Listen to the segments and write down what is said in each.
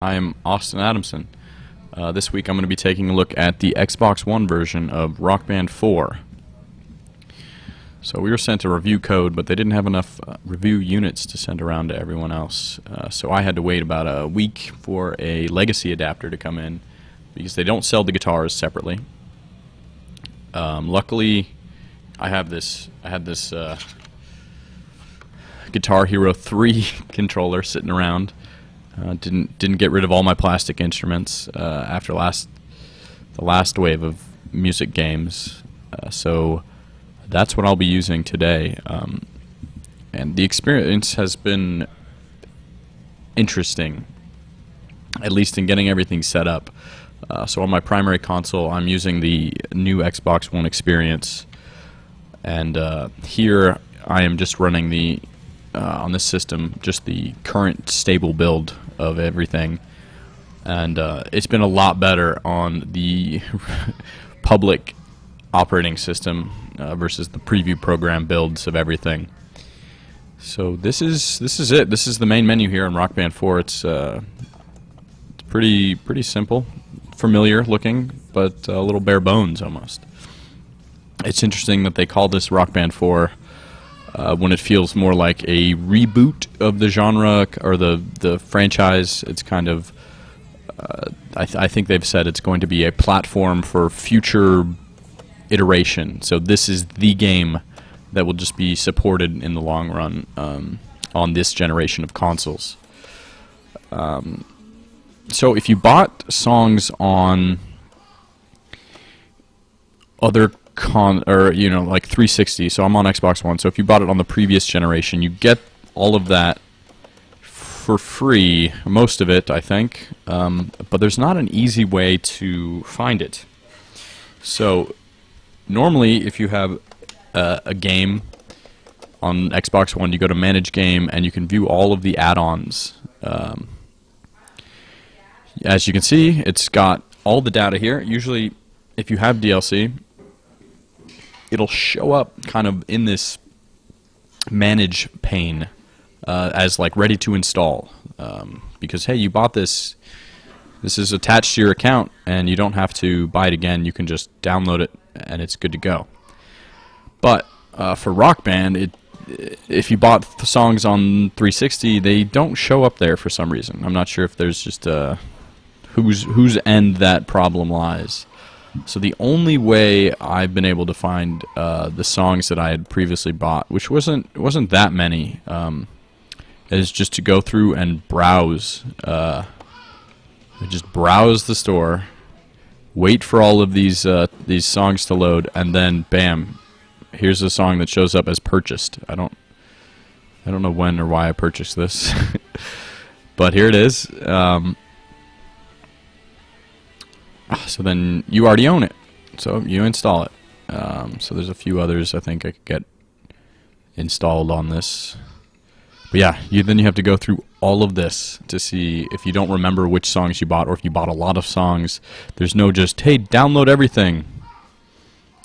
I am Austin Adamson. This week I'm going to be taking a look at the Xbox One version of Rock Band 4. So we were sent a review code, but they didn't have enough review units to send around to everyone else. So I had to wait about a week for a legacy adapter to come in, because they don't sell the guitars separately. Luckily, I had this Guitar Hero 3 controller sitting around. Didn't get rid of all my plastic instruments after the last wave of music games, so that's what I'll be using today. And the experience has been interesting, at least in getting everything set up. So on my primary console, I'm using the new Xbox One experience, and here I am just running the on this system, just the current stable build of everything, and it's been a lot better on the public operating system versus the preview program builds of everything. So this is it. This is the main menu here in Rock Band 4. It's pretty simple, familiar looking, but a little bare bones almost. It's interesting that they call this Rock Band 4 when it feels more like a reboot of the genre or the franchise. It's kind of I think they've said it's going to be a platform for future iteration. So this is the game that will just be supported in the long run on this generation of consoles. So if you bought songs on other like 360, so I'm on Xbox One, so if you bought it on the previous generation, you get all of that for free, most of it, I think, but there's not an easy way to find it. So normally, if you have a game on Xbox One, you go to Manage Game, and you can view all of the add-ons. As you can see, it's got all the data here. Usually, if you have DLC, it'll show up kind of in this manage pane as like ready to install, because hey, you bought this is attached to your account and you don't have to buy it again. You can just download it and it's good to go. But for Rock Band, if you bought songs on 360, they don't show up there for some reason. I'm not sure if there's just whose end that problem lies. So the only way I've been able to find the songs that I had previously bought, which wasn't that many, is just to go through and browse. Just browse the store, wait for all of these songs to load, and then bam, here's a song that shows up as purchased. I don't know when or why I purchased this, but here it is. So then you already own it, so you install it. So there's a few others I think I could get installed on this. But yeah, then you have to go through all of this to see if you don't remember which songs you bought, or if you bought a lot of songs. There's no just, hey, download everything.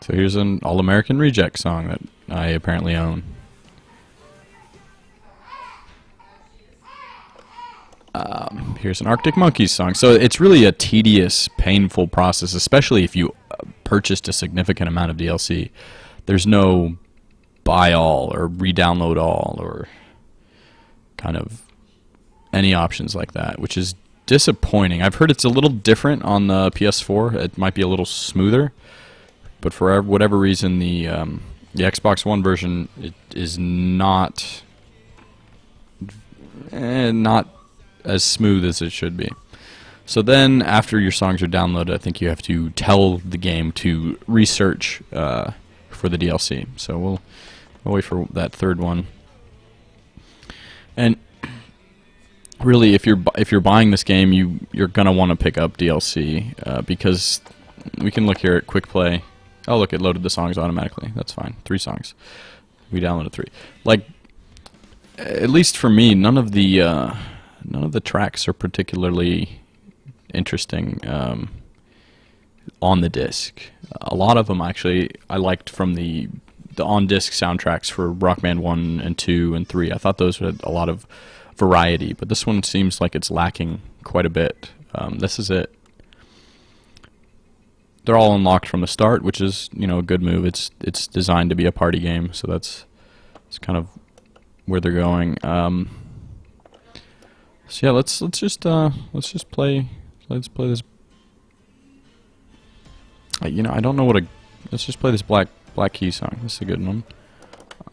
So here's an All-American Reject song that I apparently own. Here's an Arctic Monkeys song. So it's really a tedious, painful process, especially if you purchased a significant amount of DLC. There's no buy all or re-download all or kind of any options like that, which is disappointing. I've heard it's a little different on the PS4. It might be a little smoother, but for whatever reason, the Xbox One version is not as smooth as it should be. So then, after your songs are downloaded, I think you have to tell the game to research for the DLC. So we'll wait for that third one. And really, if you're buying this game, you're gonna want to pick up DLC because we can look here at Quick Play. Oh, look, it loaded the songs automatically. That's fine. 3 songs. We downloaded 3. Like, at least for me, none of the tracks are particularly interesting on the disc. A lot of them, actually, I liked from the on-disc soundtracks for Rock Band 1 and 2 and 3. I thought those had a lot of variety, but this one seems like it's lacking quite a bit. This is it. They're all unlocked from the start, which is, you know, a good move. It's designed to be a party game, so it's kind of where they're going. So yeah, let's just play this. You know, I don't know what a. Let's just play this Black Keys song. This is a good one.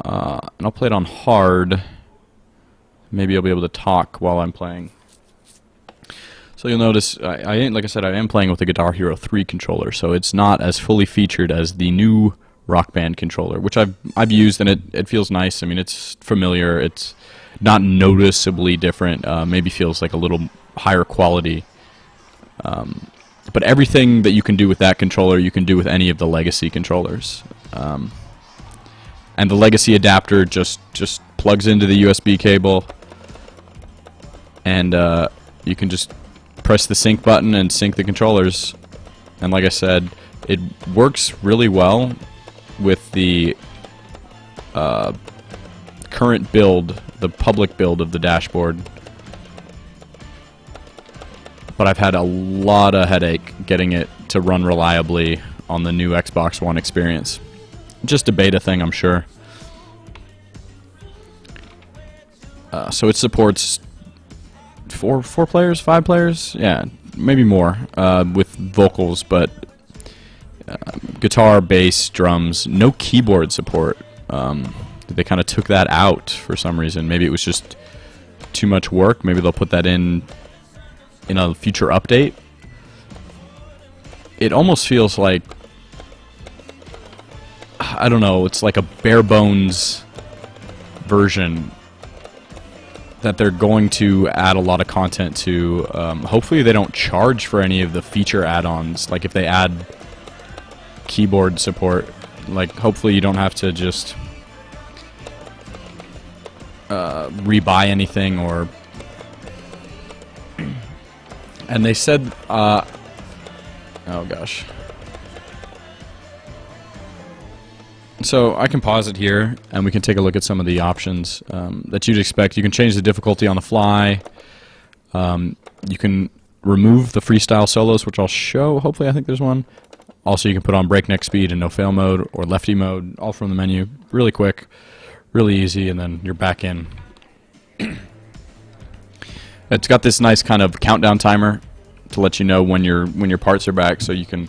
And I'll play it on hard. Maybe I'll be able to talk while I'm playing. So you'll notice, like I said, I am playing with the Guitar Hero 3 controller, so it's not as fully featured as the new Rock Band controller, which I've used, and it feels nice. I mean, it's familiar. It's not noticeably different. Maybe feels like a little higher quality. But everything that you can do with that controller, you can do with any of the legacy controllers. And the legacy adapter just plugs into the USB cable, and you can just press the sync button and sync the controllers. And like I said, it works really well with the current build, the public build of the dashboard. But I've had a lot of headache getting it to run reliably on the new Xbox One experience. Just a beta thing, I'm sure. So it supports four players, 5 players, yeah, maybe more, with vocals, but guitar, bass, drums, no keyboard support. They kind of took that out for some reason. Maybe it was just too much work. Maybe they'll put that in a future update. It almost feels like, I don't know, it's like a bare bones version that they're going to add a lot of content to. Hopefully they don't charge for any of the feature add-ons. Like if they add keyboard support, like hopefully you don't have to just rebuy anything or... And they said, oh gosh. So I can pause it here, and we can take a look at some of the options that you'd expect. You can change the difficulty on the fly. You can remove the freestyle solos, which I'll show. Hopefully, I think there's one. Also, you can put on breakneck speed and no fail mode or lefty mode, all from the menu. Really quick, really easy, and then you're back in. It's got this nice kind of countdown timer to let you know when your parts are back, so you can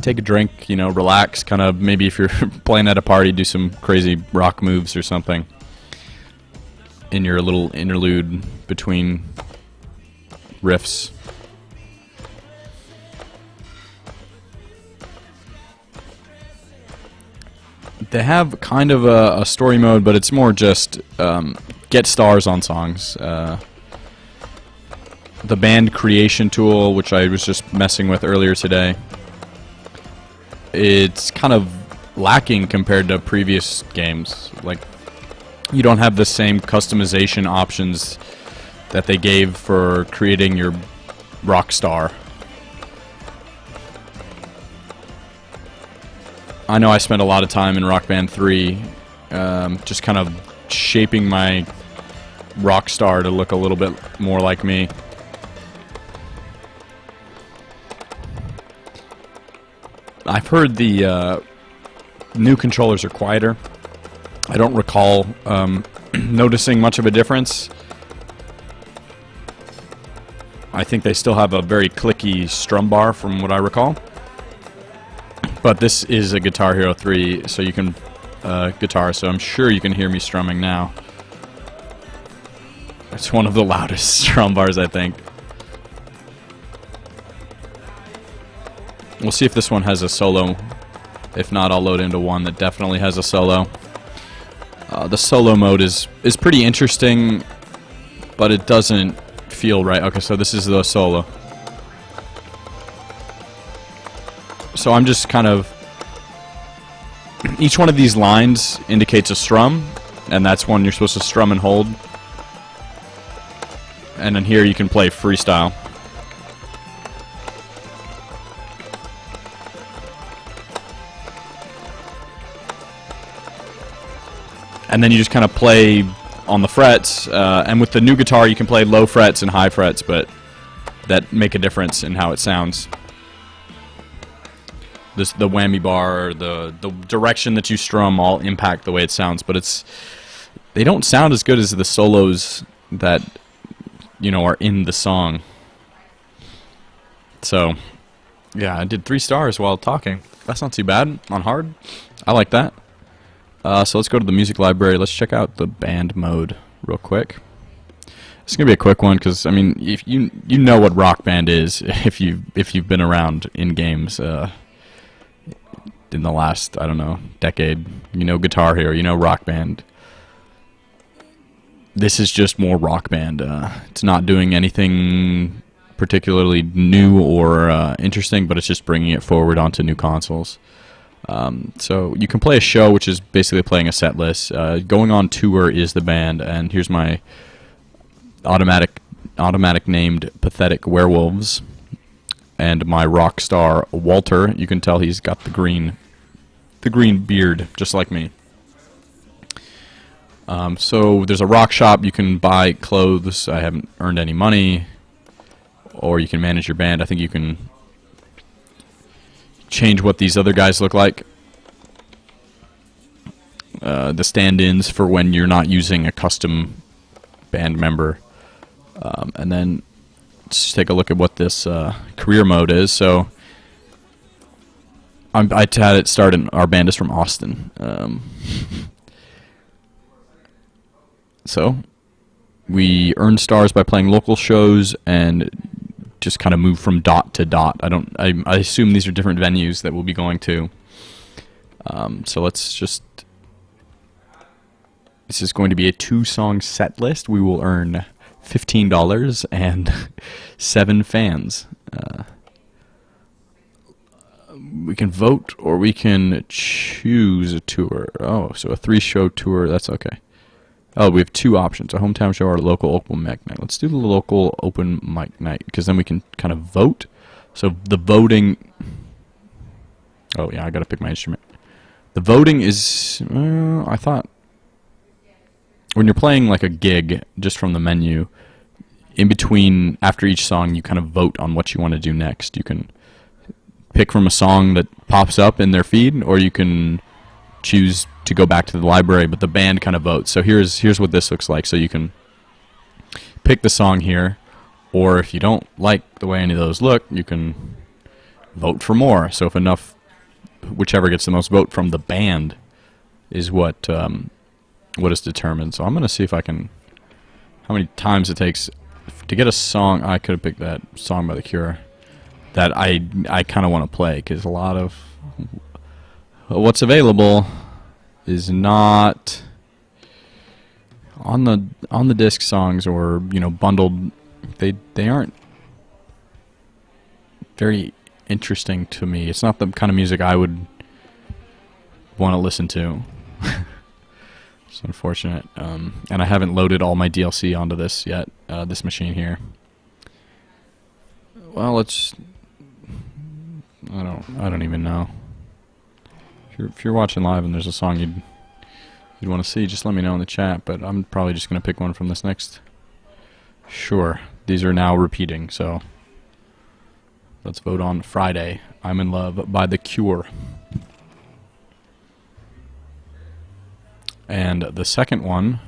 take a drink, you know, relax, kind of maybe if you're playing at a party, do some crazy rock moves or something in your little interlude between riffs. They have kind of a story mode, but it's more just get stars on songs. The band creation tool, which I was just messing with earlier today, it's kind of lacking compared to previous games. Like, you don't have the same customization options that they gave for creating your rock star. I know I spent a lot of time in Rock Band 3 just kind of shaping my rock star to look a little bit more like me. I've heard the new controllers are quieter. I don't recall noticing much of a difference. I think they still have a very clicky strum bar from what I recall. But this is a Guitar Hero 3, so you can guitar, so I'm sure you can hear me strumming now. It's one of the loudest strum bars, I think. We'll see if this one has a solo. If not, I'll load into one that definitely has a solo. The solo mode is pretty interesting, but it doesn't feel right. Okay, so this is the solo. So I'm just kind of... Each one of these lines indicates a strum, and that's one you're supposed to strum and hold. And then here you can play freestyle. and then you just kind of play on the frets. And with the new guitar, you can play low frets and high frets, but that make a difference in how it sounds. The whammy bar, the direction that you strum all impact the way it sounds, but they don't sound as good as the solos that, you know, are in the song. So, yeah, I did 3 stars while talking. That's not too bad on hard. I like that. So let's go to the music library. Let's check out the band mode real quick. It's gonna be a quick one because, I mean, if you know what Rock Band is if you've been around in games in the last, I don't know, decade. You know Guitar Hero, you know Rock Band. This is just more Rock Band. It's not doing anything particularly new or interesting, but it's just bringing it forward onto new consoles. So you can play a show, which is basically playing a set list. Going on tour is the band, and here's my automatic named Pathetic Werewolves. And my rock star Walter, you can tell he's got the green beard, just like me. So there's a rock shop. You can buy clothes. I haven't earned any money. Or you can manage your band. I think you can change what these other guys look like. The stand-ins for when you're not using a custom band member. And then let's take a look at what this career mode is. So I had it started. Our band is from Austin. So we earn stars by playing local shows and just kind of move from dot to dot. I assume these are different venues that we'll be going to. So let's just. This is going to be a 2-song set list. We will earn $15 and 7 fans. We can vote or we can choose a tour. Oh, so a 3-show tour. That's okay. Oh, we have 2 options: a hometown show or a local open mic night. Let's do the local open mic night because then we can kind of vote. So the voting. Oh yeah, I gotta pick my instrument. The voting is. I thought. When you're playing like a gig, just from the menu, in between, after each song, you kind of vote on what you want to do next. You can pick from a song that pops up in their feed, or you can choose to go back to the library, but the band kind of votes. So here's what this looks like. So you can pick the song here, or if you don't like the way any of those look, you can vote for more. So if enough, whichever gets the most vote from the band is what is determined. So I'm going to see if I can, how many times it takes to get a song. I could have picked that song by The Cure that I kind of want to play, because a lot of what's available is not on the disc songs, or bundled. They aren't very interesting to me. It's not the kind of music I would want to listen to. It's unfortunate. And I haven't loaded all my DLC onto this yet, this machine here. Well, I don't even know. If you're watching live and there's a song you'd want to see, just let me know in the chat, but I'm probably just going to pick one from this next. Sure. These are now repeating, so let's vote on Friday. I'm in Love by The Cure. And the second one,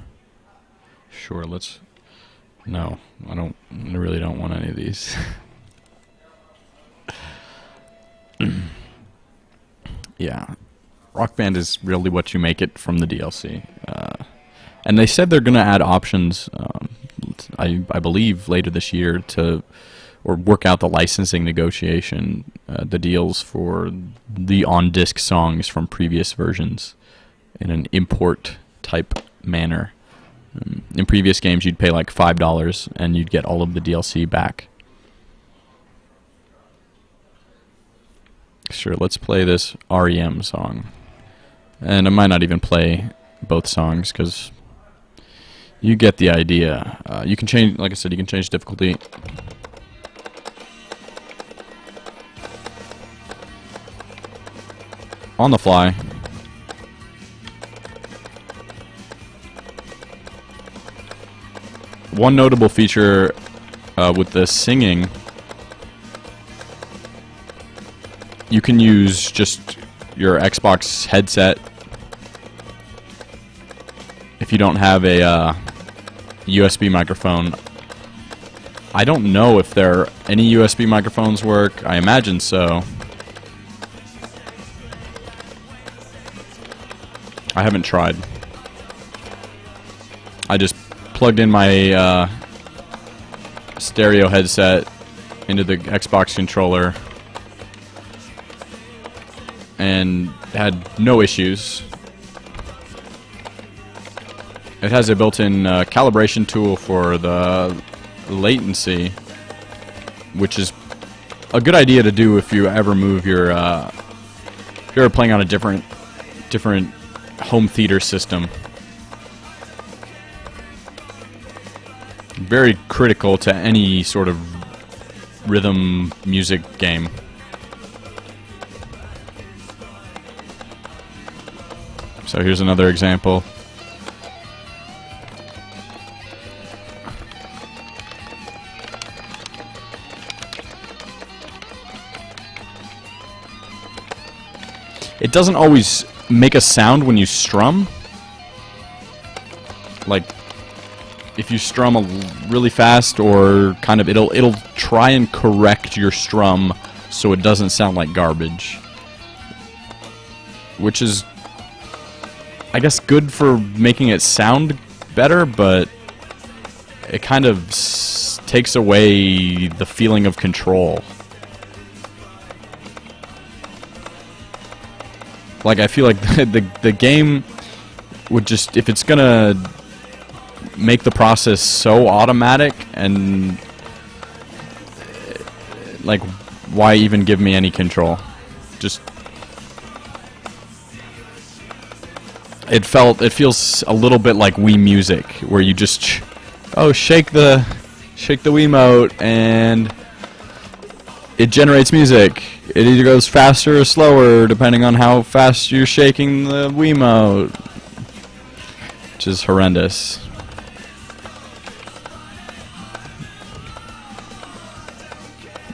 sure, no, I really don't want any of these. Yeah, Rock Band is really what you make it from the DLC. And they said they're going to add options, I believe, later this year or work out the licensing negotiation, the deals for the on-disc songs from previous versions in an import-type manner. In previous games, you'd pay like $5 and you'd get all of the DLC back. Sure, let's play this REM song. And I might not even play both songs, because you get the idea. You can change, like I said, you can change difficulty. On the fly. one notable feature with the singing, you can use just your Xbox headset if you don't have a USB microphone. I don't know if any USB microphones work. I imagine so. I haven't tried. I just plugged in my stereo headset into the Xbox controller and had no issues. It has a built-in calibration tool for the latency, which is a good idea to do if you ever move your if you're playing on a different home theater system. Very critical to any sort of rhythm music game. So here's another example. It doesn't always make a sound when you strum. Like, if you strum really fast, or kind of, it'll try and correct your strum so it doesn't sound like garbage. Which is, I guess, good for making it sound better, but it kind of takes away the feeling of control. Like, I feel like the game would just, if it's gonna make the process so automatic, and like, why even give me any control? Just, it feels a little bit like Wii Music, where you just shake the Wiimote and it generates music. It either goes faster or slower depending on how fast you're shaking the Wiimote, which is horrendous.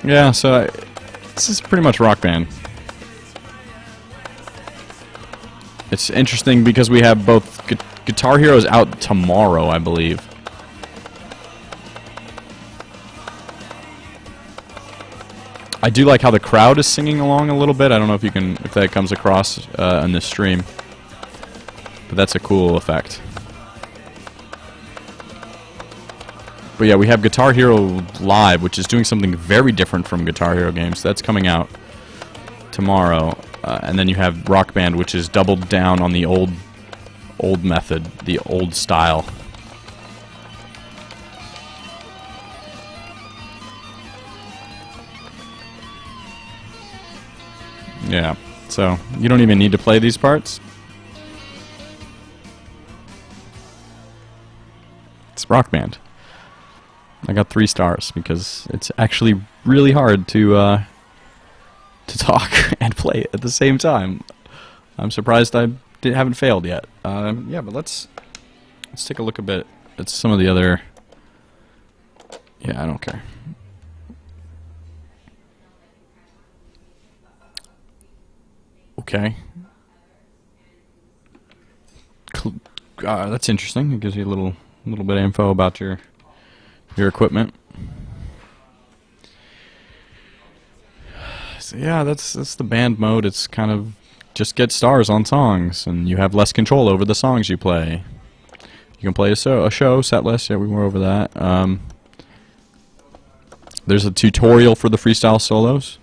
Yeah, so this is pretty much Rock Band. It's interesting because we have both Guitar Heroes out tomorrow, I believe. I do like how the crowd is singing along a little bit. I don't know if that comes across in this stream, but that's a cool effect. But yeah, we have Guitar Hero Live, which is doing something very different from Guitar Hero games. That's coming out tomorrow. And then you have Rock Band, which is doubled down on the old method, the old style. Yeah, so you don't even need to play these parts. It's Rock Band. I got 3 stars because it's actually really hard to talk and play it at the same time. I'm surprised I haven't failed yet. Yeah, but let's take a look a bit at some of the other. Yeah, I don't care. Okay. That's interesting. It gives you a little bit of info about your equipment. So yeah, that's the band mode. It's kind of just get stars on songs, and you have less control over the songs you play. You can play a show set list. Yeah, we went over that. There's a tutorial for the freestyle solos.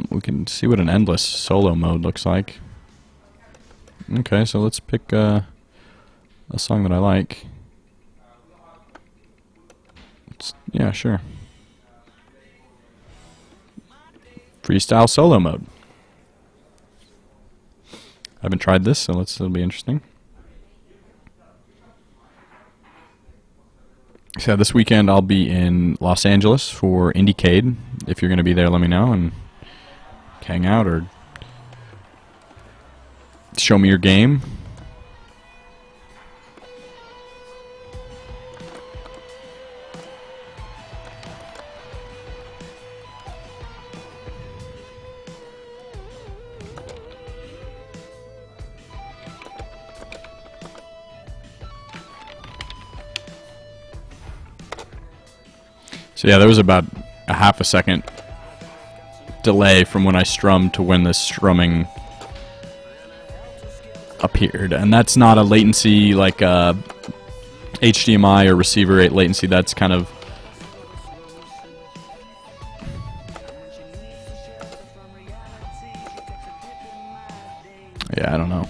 We can see what an endless solo mode looks like. Okay, so let's pick a song that I like. Yeah, sure. Freestyle solo mode. I haven't tried this, so it'll be interesting. So this weekend I'll be in Los Angeles for Indiecade. If you're going to be there, let me know and hang out or show me your game. So yeah, there was about a half a second delay from when I strummed to when the strumming appeared, and that's not a latency like HDMI or receiver rate latency. That's kind of I don't know.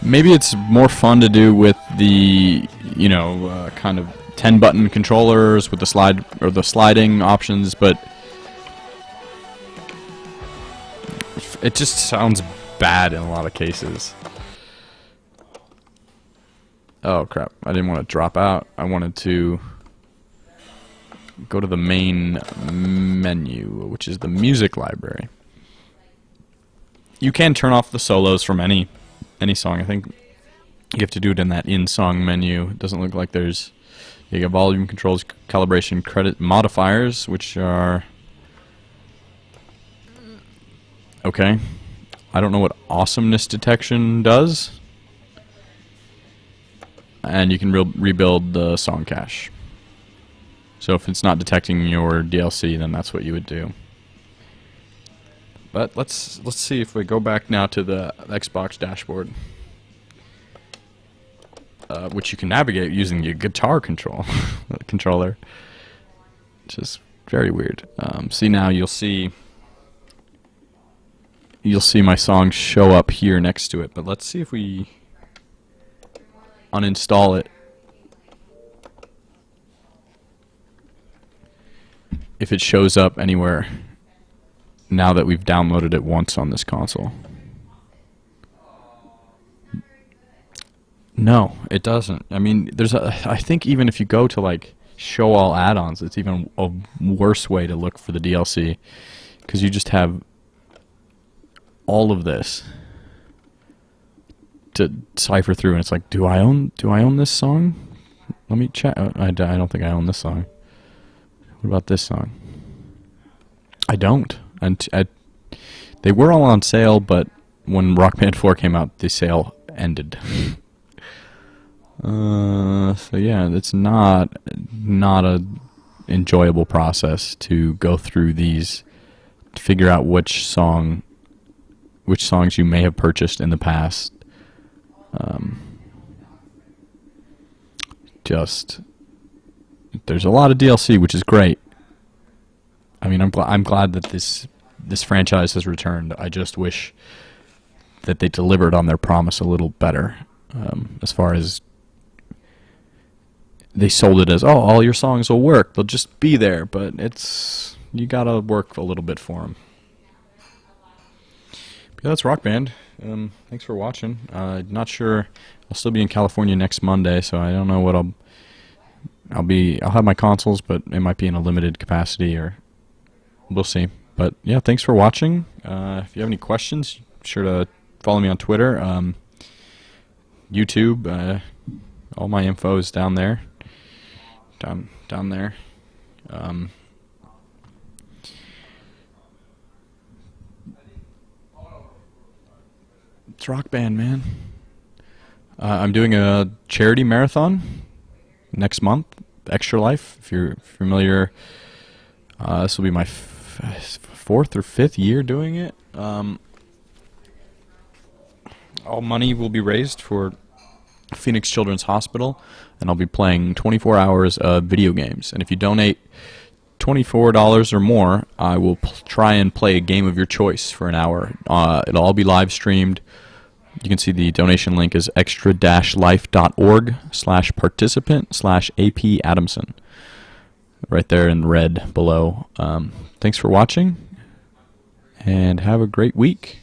Maybe it's more fun to do with the, kind of 10-button controllers with the slide or the sliding options, but it just sounds bad in a lot of cases. Oh crap, I didn't want to drop out. I wanted to go to the main menu, which is the music library. You can turn off the solos from any song. I think you have to do it in that in-song menu. It doesn't look like there's... You got volume controls, calibration, credit modifiers, which are... Okay. I don't know what awesomeness detection does. And you can rebuild the song cache. So if it's not detecting your DLC, then that's what you would do. But let's see if we go back now to the Xbox dashboard, which you can navigate using your guitar controller, which is very weird. See, now you'll see my song show up here next to it. But let's see if we uninstall it. If it shows up anywhere now that we've downloaded it once on this console. No, it doesn't. I mean, I think even if you go to like show all add-ons, it's even a worse way to look for the DLC, because you just have all of this to cipher through, and it's like, do I own this song? Let me check. I don't think I own this song. What about this song? I don't. And they were all on sale, but when Rock Band 4 came out, the sale ended. So yeah, it's not a enjoyable process to go through these to figure out which songs you may have purchased in the past. There's a lot of DLC, which is great. I mean, I'm glad that this franchise has returned. I just wish that they delivered on their promise a little better. As far as they sold it as, oh, all your songs will work. They'll just be there, but you gotta work a little bit for them. But yeah, that's Rock Band. Thanks for watching. Not sure. I'll still be in California next Monday, so I don't know what I'll have my consoles, but it might be in a limited capacity, or we'll see. But yeah, thanks for watching. If you have any questions, be sure to follow me on Twitter, YouTube. All my info is down there. Down there. It's Rock Band, man. I'm doing a charity marathon next month, Extra Life. If you're familiar, this will be my fourth or fifth year doing it. All money will be raised for Phoenix Children's Hospital, and I'll be playing 24 hours of video games. And if you donate $24 or more, I will try and play a game of your choice for an hour. It'll all be live streamed. You can see the donation link is extra-life.org/participant/AP Adamson. Right there in red below. Thanks for watching, and have a great week.